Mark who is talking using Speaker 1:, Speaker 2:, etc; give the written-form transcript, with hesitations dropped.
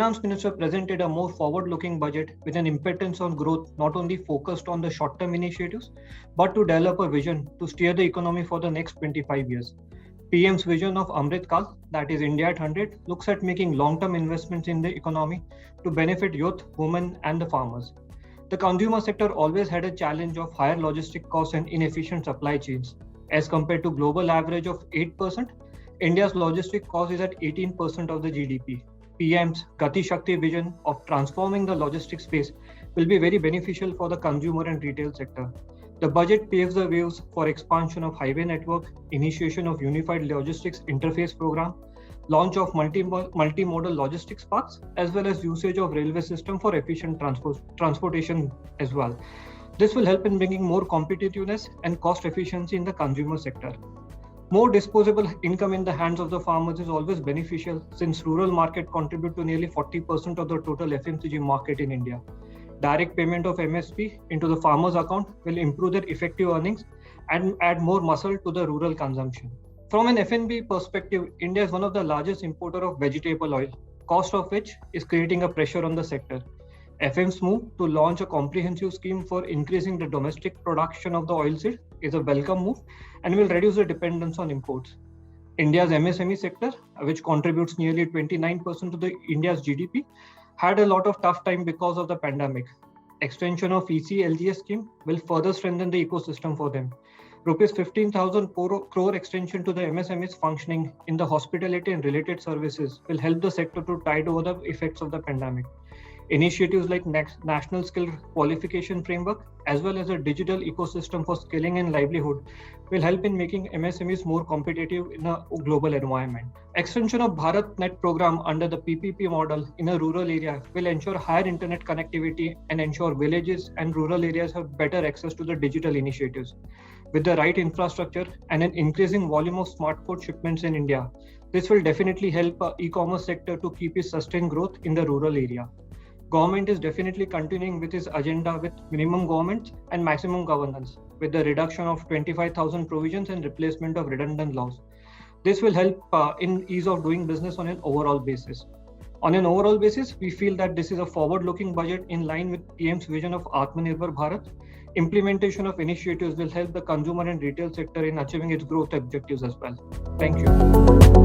Speaker 1: Finance Minister presented a more forward-looking budget with an impetus on growth, not only focused on the short-term initiatives, but to develop a vision to steer the economy for the next 25 years. PM's vision of Amrit Kal, that is India at 100, looks at making long-term investments in the economy to benefit youth, women, and the farmers. The consumer sector always had a challenge of higher logistic costs and inefficient supply chains. As compared to global average of 8%, India's logistic cost is at 18% of the GDP. PM's Gati Shakti vision of transforming the logistics space will be very beneficial for the consumer and retail sector. The budget paves the ways for expansion of highway network, initiation of unified logistics interface program, launch of multimodal logistics parks, as well as usage of railway system for efficient transportation as well. This will help in bringing more competitiveness and cost efficiency in the consumer sector. More disposable income in the hands of the farmers is always beneficial, since rural market contribute to nearly 40% of the total FMCG market in India. Direct payment of MSP into the farmer's account will improve their effective earnings and add more muscle to the rural consumption. From an F&B perspective, India is one of the largest importer of vegetable oil, cost of which is creating a pressure on the sector. FM's move to launch a comprehensive scheme for increasing the domestic production of the oilseed is a welcome move and will reduce the dependence on imports. India's MSME sector, which contributes nearly 29% to the India's GDP, had a lot of tough time because of the pandemic. Extension of ECLGS scheme will further strengthen the ecosystem for them. Rupees 15,000 crore extension to the MSMEs functioning in the hospitality and related services will help the sector to tide over the effects of the pandemic. Initiatives like National Skill Qualification Framework, as well as a digital ecosystem for skilling and livelihood, will help in making MSMEs more competitive in a global environment. Extension of Bharat Net program under the PPP model in a rural area will ensure higher internet connectivity and ensure villages and rural areas have better access to the digital initiatives. With the right infrastructure and an increasing volume of smartphone shipments in India, this will definitely help e-commerce sector to keep its sustained growth in the rural area. Government is definitely continuing with its agenda with minimum government and maximum governance, with the reduction of 25,000 provisions and replacement of redundant laws. This will help in ease of doing business on an overall basis. On an overall basis, we feel that this is a forward-looking budget in line with PM's vision of Atmanirbhar Bharat. Implementation of initiatives will help the consumer and retail sector in achieving its growth objectives as well. Thank you.